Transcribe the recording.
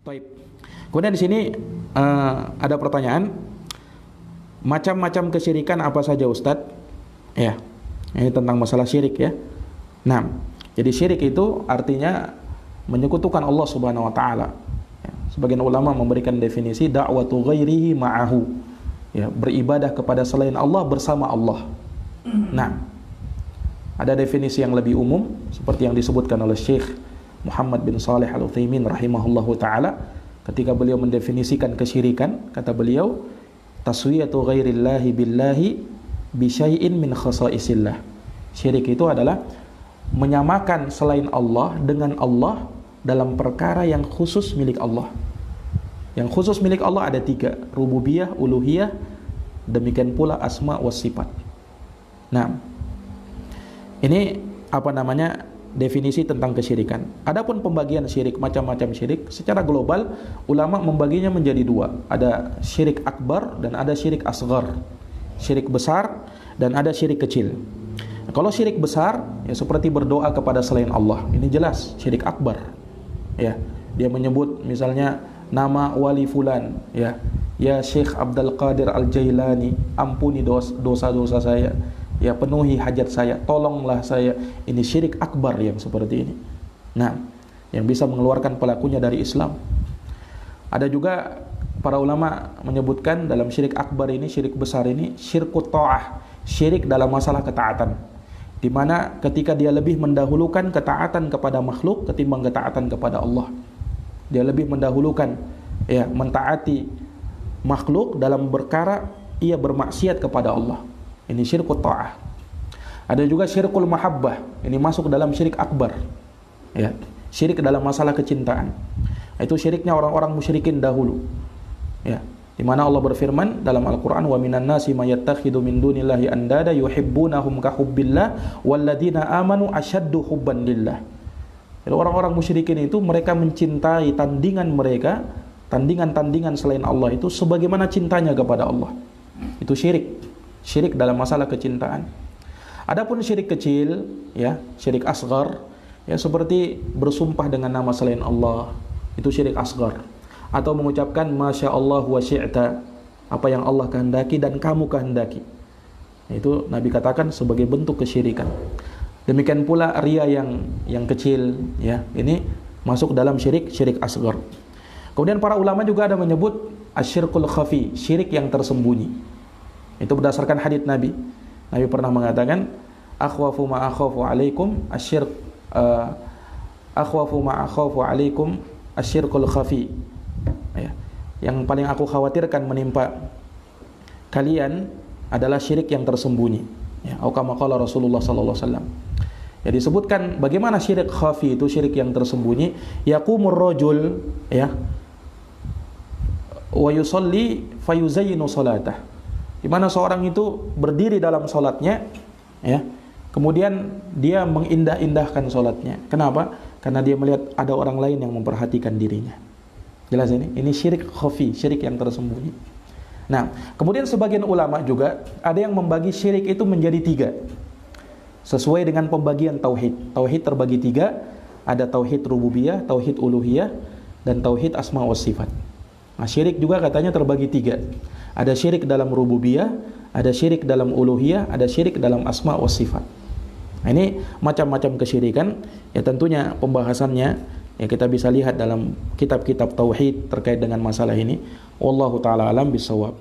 Taib. Kemudian di sini ada pertanyaan, macam-macam kesyirikan apa saja Ustadz? Ya, ini tentang masalah syirik ya. Nah, jadi syirik itu artinya menyekutukan Allah Subhanahu Wa Taala. Sebagian ulama memberikan definisi da'watu ghairihi ma'ahu. Ya, beribadah kepada selain Allah bersama Allah. Nah, ada definisi yang lebih umum seperti yang disebutkan oleh Syekh Muhammad bin Shalih Al-Utsaimin rahimahullahu taala ketika beliau mendefinisikan kesyirikan, kata beliau taswiyatu ghairillahi billahi bi syai'in min khasaisillah. Syirik itu adalah menyamakan selain Allah dengan Allah dalam perkara yang khusus milik Allah. Yang khusus milik Allah ada 3, rububiyah, uluhiyah, demikian pula asma was sifat. Nah, ini definisi tentang kesyirikan. Adapun pembagian syirik, macam-macam syirik, secara global ulama membaginya menjadi 2. Ada syirik akbar dan ada syirik asghar. Syirik besar dan ada syirik kecil. Nah, kalau syirik besar ya seperti berdoa kepada selain Allah. Ini jelas syirik akbar. Ya, dia menyebut misalnya nama wali fulan, ya. Ya Syekh Abdul Qadir Al-Jailani, ampuni dosa-dosa saya. Ya, penuhi hajat saya, tolonglah saya. Ini syirik akbar yang seperti ini. Nah, yang bisa mengeluarkan pelakunya dari Islam. Ada juga para ulama menyebutkan dalam syirik akbar ini, syirik besar ini, syirkut ta'ah, syirik dalam masalah ketaatan. Di mana ketika dia lebih mendahulukan ketaatan kepada makhluk ketimbang ketaatan kepada Allah. Dia lebih mendahulukan ya mentaati makhluk dalam perkara ia bermaksiat kepada Allah. Ini syirkut ta'ah. Ada juga syirkul mahabbah. Ini masuk dalam syirik akbar. Ya, syirik dalam masalah kecintaan. Itu syiriknya orang-orang musyrikin dahulu. Ya, di mana Allah berfirman dalam Al-Qur'an, "Wa minan nasi may yattakhidhu min dunillahi andada yuhibbunahum ka hubbillah walladzina amanu asyaddu hubban lillah." Jadi orang-orang musyrikin itu mereka mencintai tandingan-tandingan selain Allah itu sebagaimana cintanya kepada Allah. Itu syirik. Syirik dalam masalah kecintaan. Adapun syirik kecil, ya, syirik asghar, ya seperti bersumpah dengan nama selain Allah, itu syirik asghar. Atau mengucapkan masya Allah wa syi'ta, apa yang Allah kehendaki dan kamu kehendaki. Itu Nabi katakan sebagai bentuk kesyirikan. Demikian pula riya yang kecil, ya, ini masuk dalam syirik asghar. Kemudian para ulama juga ada menyebut asyirkul khafi, syirik yang tersembunyi. Itu berdasarkan hadits Nabi. Nabi pernah mengatakan, akhwafu ma akhafu alaikum asyirkul khafi. Ya. Yang paling aku khawatirkan menimpa kalian adalah syirik yang tersembunyi. Ya, atau kama qala Rasulullah sallallahu alaihi wasallam. Ya, disebutkan bagaimana syirik khafi itu, syirik yang tersembunyi. Yaqumur rajul, ya, wa yusalli fayuzayyinu salatah. Di mana seorang itu berdiri dalam salatnya, ya, kemudian dia mengindah-indahkan salatnya. Kenapa? Karena dia melihat ada orang lain yang memperhatikan dirinya. Jelas ini? Ini syirik khafi, syirik yang tersembunyi. Nah, kemudian sebagian ulama juga ada yang membagi syirik itu menjadi 3. Sesuai dengan pembagian tauhid. Tauhid terbagi 3, ada tauhid rububiyah, tauhid uluhiyah, dan tauhid asma wa sifat. Nah, syirik juga katanya terbagi 3. Ada syirik dalam rububiyah, ada syirik dalam uluhiyah, ada syirik dalam asma wa sifat. Nah, ini macam-macam kesyirikan. Ya tentunya pembahasannya ya kita bisa lihat dalam kitab-kitab tauhid terkait dengan masalah ini. Wallahu taala alam bisawab.